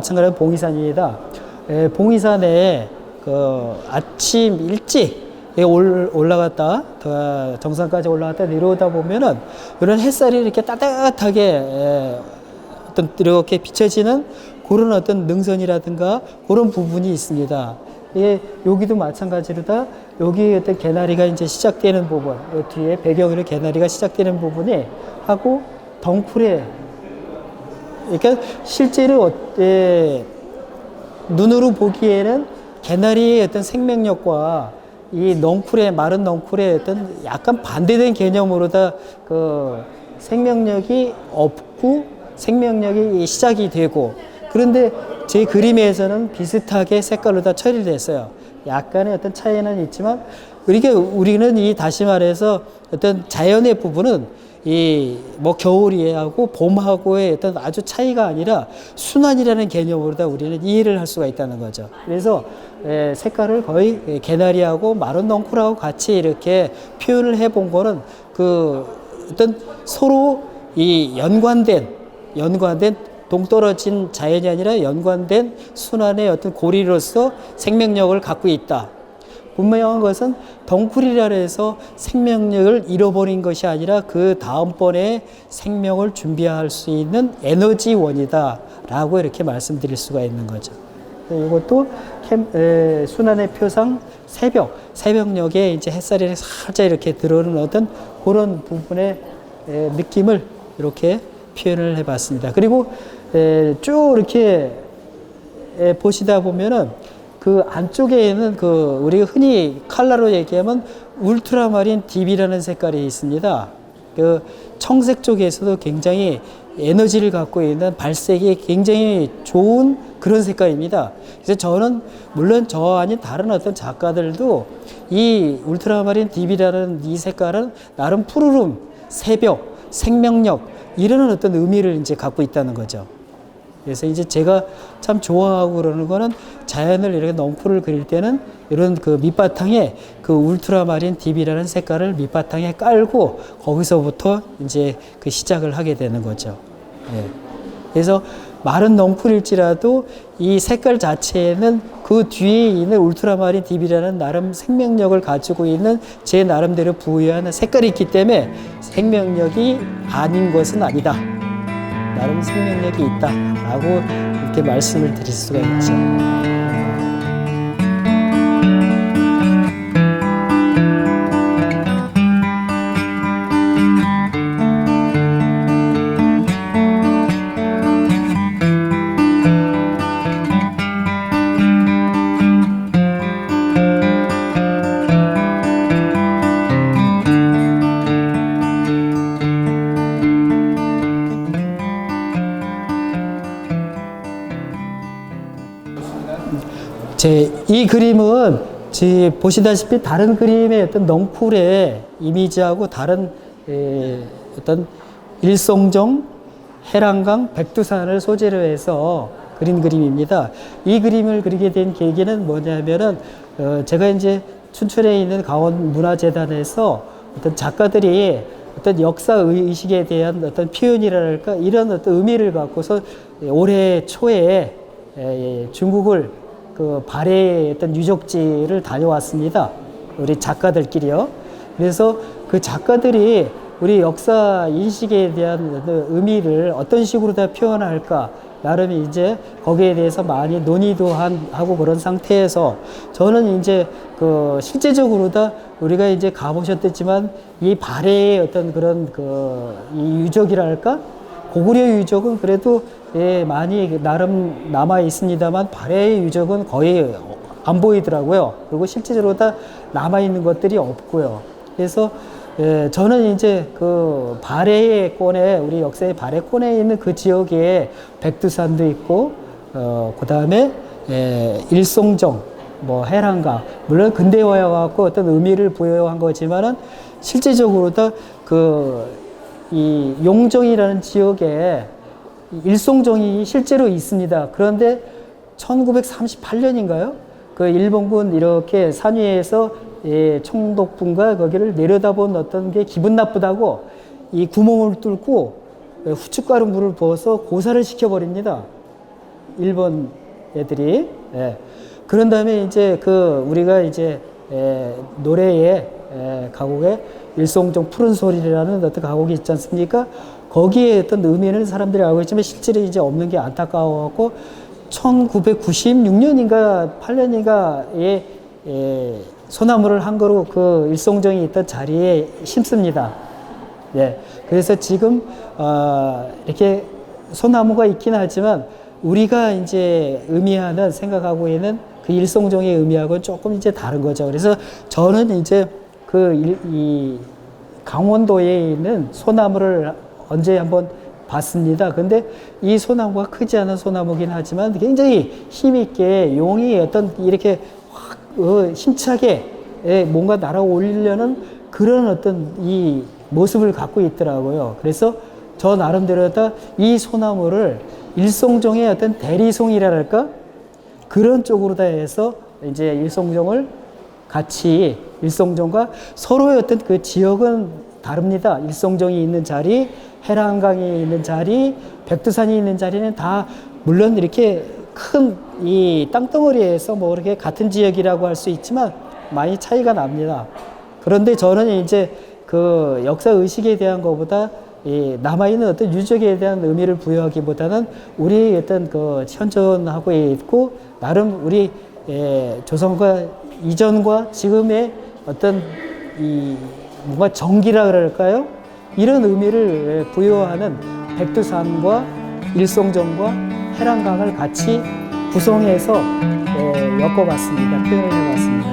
마찬가지로 봉이산입니다. 봉이산에 그 아침 일찍 올라갔다 정상까지 올라갔다 내려오다 보면은 이런 햇살이 이렇게 따뜻하게 어떤 이렇게 비춰지는 그런 어떤 능선이라든가 그런 부분이 있습니다. 여기도 마찬가지로다. 여기 어떤 개나리가 이제 시작되는 부분, 뒤에 배경으로 개나리가 시작되는 부분이 하고 덩쿨에, 그러니까 실제로 눈으로 보기에는 개나리의 어떤 생명력과 이 넝쿨의 마른 넝쿨의 어떤 약간 반대된 개념으로다 그 생명력이 없고 생명력이 시작이 되고, 그런데 제 그림에서는 비슷하게 색깔로 다 처리됐어요. 약간의 어떤 차이는 있지만, 우리는 이 다시 말해서 어떤 자연의 부분은 이 뭐 겨울이하고 봄하고의 어떤 아주 차이가 아니라 순환이라는 개념으로 다 우리는 이해를 할 수가 있다는 거죠. 그래서 색깔을 거의 개나리하고 마른 넝쿨하고 같이 이렇게 표현을 해본 거는 그 어떤 서로 이 연관된 동떨어진 자연이 아니라 연관된 순환의 어떤 고리로서 생명력을 갖고 있다. 분명한 것은 덩쿨이라 해서 생명력을 잃어버린 것이 아니라 그 다음번에 생명을 준비할 수 있는 에너지원이다 라고 이렇게 말씀드릴 수가 있는 거죠. 이것도 순환의 표상 새벽녘에 이제 햇살이 살짝 이렇게 들어오는 어떤 그런 부분의 느낌을 이렇게 표현을 해 봤습니다. 그리고 쭉 이렇게 보시다 보면은 그 안쪽에는 그 우리가 흔히 컬러로 얘기하면 울트라마린 딥이라는 색깔이 있습니다. 그 청색 쪽에서도 굉장히 에너지를 갖고 있는 발색이 굉장히 좋은 그런 색깔입니다. 그래서 저는 물론 저 아닌 다른 어떤 작가들도 이 울트라마린 딥이라는 이 색깔은 나름 푸르름, 새벽, 생명력 이런 어떤 의미를 이제 갖고 있다는 거죠. 그래서 이제 제가 참 좋아하고 그러는 거는 자연을 이렇게 넝쿨을 그릴 때는 이런 그 밑바탕에 그 울트라마린 딥이라는 색깔을 밑바탕에 깔고 거기서부터 이제 그 시작을 하게 되는 거죠. 예. 그래서 마른 넝쿨일지라도 이 색깔 자체에는 그 뒤에 있는 울트라마린 딥이라는 나름 생명력을 가지고 있는 제 나름대로 부여하는 색깔이 있기 때문에 생명력이 아닌 것은 아니다. 나름 생명력이 있다라고 이렇게 말씀을 드릴 수가 있죠. 이 그림은 보시다시피 다른 그림의 어떤 넝쿨의 이미지하고 다른 어떤 일송정, 해랑강, 백두산을 소재로 해서 그린 그림입니다. 이 그림을 그리게 된 계기는 뭐냐면은 제가 이제 춘천에 있는 강원문화재단에서 어떤 작가들이 어떤 역사 의식에 대한 어떤 표현이랄까 이런 어떤 의미를 갖고서 올해 초에 중국을 그 발해의 어떤 유적지를 다녀왔습니다. 우리 작가들끼리요. 그래서 그 작가들이 우리 역사 인식에 대한 의미를 어떤 식으로 다 표현할까 나름 이제 거기에 대해서 많이 논의도 하고 그런 상태에서 저는 이제 그 실제적으로 다 우리가 이제 가보셨겠지만 이 발해의 어떤 그런 이 유적이랄까 고구려 유적은 그래도 많이 나름 남아 있습니다만 발해의 유적은 거의 안 보이더라고요. 그리고 실제적으로 다 남아 있는 것들이 없고요. 그래서 저는 이제 그 발해권에 우리 역사의 발해권에 있는 그 지역에 백두산도 있고 그 다음에 일송정, 뭐 해랑강 물론 근대화해 갖고 어떤 의미를 부여한 거지만은 실제적으로 다 이 용정이라는 지역에 일송정이 실제로 있습니다. 그런데 1938년인가요? 그 일본군 이렇게 산 위에서 총독분과 거기를 내려다본 어떤 게 기분 나쁘다고 이 구멍을 뚫고 후춧가루 물을 부어서 고사를 시켜버립니다. 일본 애들이. 예. 그런 다음에 이제 그 우리가 이제 노래의 가곡에 일송정 푸른 소리라는 어떤 가곡이 있지 않습니까? 거기에 어떤 의미는 사람들이 알고 있지만 실제로 이제 없는 게 안타까워갖고 1996년인가 8년인가에 소나무를 한 그루 그 일송정이 있던 자리에 심습니다. 예. 그래서 지금 이렇게 소나무가 있긴 하지만 우리가 이제 의미하는 생각하고 있는 그 일송정의 의미하고는 조금 이제 다른 거죠. 그래서 저는 이제 이 강원도에 있는 소나무를 언제 한번 봤습니다. 근데 이 소나무가 크지 않은 소나무긴 하지만 굉장히 힘있게 용이 어떤 이렇게 확 힘차게 뭔가 날아올리려는 그런 어떤 이 모습을 갖고 있더라고요. 그래서 저 나름대로 이 소나무를 일송종의 어떤 대리송이랄까? 그런 쪽으로 다 해서 이제 일송종을 같이 일송종과 서로의 어떤 그 지역은 다릅니다. 일송종이 있는 자리, 해랑강이 있는 자리, 백두산이 있는 자리는 다 물론 이렇게 큰 이 땅덩어리에서 뭐 이렇게 같은 지역이라고 할 수 있지만 많이 차이가 납니다. 그런데 저는 이제 그 역사 의식에 대한 것보다 이 남아있는 어떤 유적에 대한 의미를 부여하기보다는 우리 어떤 그 현존하고 있고 나름 우리 조선과 이전과 지금의 어떤 이 뭔가 정기라 그럴까요? 이런 의미를 부여하는 백두산과 일송정과 해랑강을 같이 구성해서 엮어봤습니다. 표현을 해봤습니다.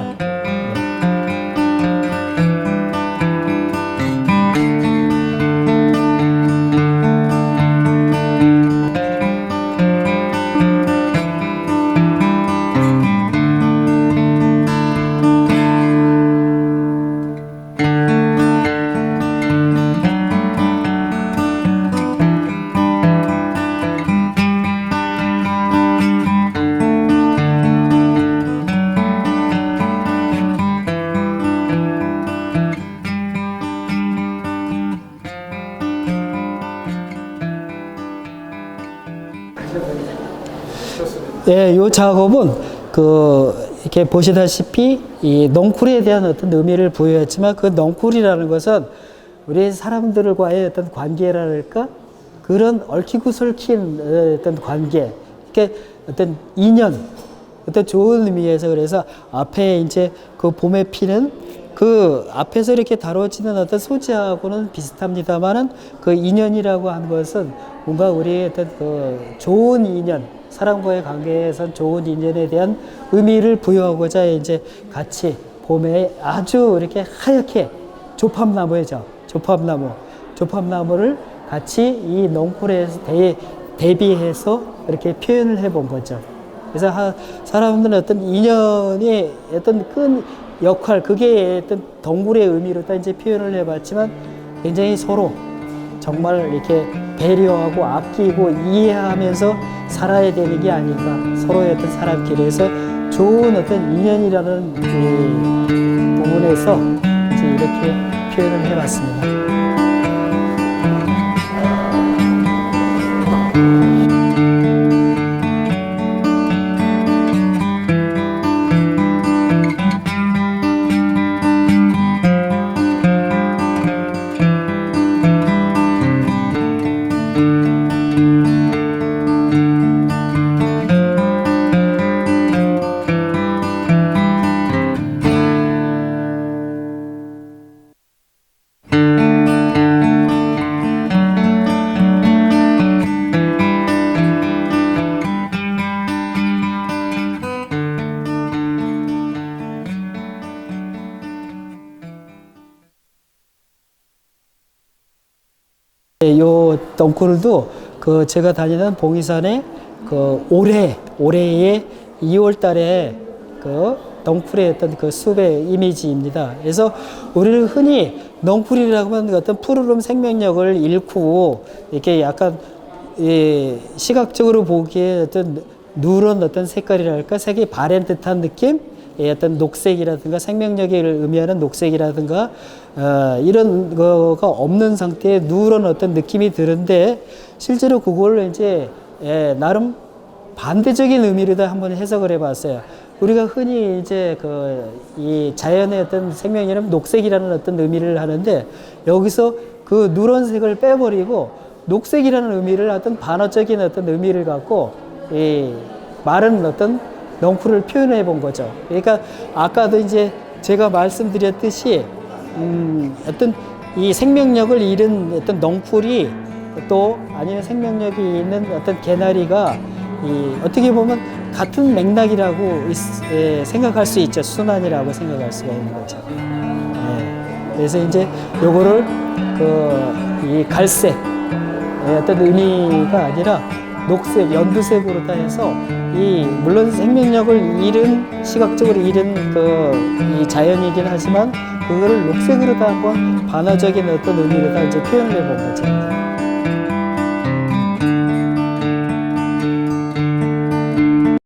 예, 요 작업은 이렇게 보시다시피 이 넝쿨에 대한 어떤 의미를 부여했지만 그 넝쿨이라는 것은 우리 사람들과의 어떤 관계랄까 그런 얽히고 설킨 어떤 관계, 이렇게 어떤 인연, 어떤 좋은 의미에서 그래서 앞에 이제 그 봄에 피는 그 앞에서 이렇게 다뤄지는 어떤 소재하고는 비슷합니다만은 그 인연이라고 하는 것은 뭔가 우리의 어떤 그 좋은 인연, 사람과의 관계에선 좋은 인연에 대한 의미를 부여하고자 이제 같이 봄에 아주 이렇게 하얗게 조팝나무죠. 조팝나무를 같이 이 넝쿨에 대비해서 이렇게 표현을 해본 거죠. 그래서 사람들은 어떤 인연의 어떤 큰 역할, 그게 어떤 덩굴의 의미로 다 이제 표현을 해봤지만 굉장히 서로 정말 이렇게 배려하고 아끼고 이해하면서 살아야 되는 게 아닌가. 서로의 어떤 사람끼리에서 좋은 어떤 인연이라는 그 부분에서 이제 이렇게 표현을 해봤습니다. 요 덩굴도 그 제가 다니는 봉이산에 그 올해의 2월 달에 그 덩굴의 어떤 그 숲의 이미지입니다. 그래서 우리는 흔히 넝쿨이라고 하는 어떤 푸르름 생명력을 잃고 이렇게 약간 시각적으로 보기에 어떤 누런 어떤 색깔이랄까 색이 바랜 듯한 느낌, 어떤 녹색이라든가 생명력을 의미하는 녹색이라든가 이런 거가 없는 상태의 누런 어떤 느낌이 드는데 실제로 그걸 이제 나름 반대적인 의미로도 한번 해석을 해봤어요. 우리가 흔히 이제 이 자연의 어떤 생명이라면 녹색이라는 어떤 의미를 하는데 여기서 그 누런색을 빼버리고 녹색이라는 의미를 어떤 반어적인 어떤 의미를 갖고 이 마른 어떤 넝쿨을 표현해 본 거죠. 그러니까 아까도 이제 제가 말씀드렸듯이 어떤 이 생명력을 잃은 어떤 넝쿨이 또 아니면 생명력이 있는 어떤 개나리가 어떻게 보면 같은 맥락이라고 생각할 수 있죠. 순환이라고 생각할 수가 있는 거죠. 예. 그래서 이제 요거를 이 갈색 어떤 의미가 아니라 녹색, 연두색으로 다 해서 물론 생명력을 잃은 시각적으로 잃은 이 자연이긴 하지만 그거를 녹색으로 다 한번 반어적인 어떤 의미로 다 이제 표현을 해본 거죠.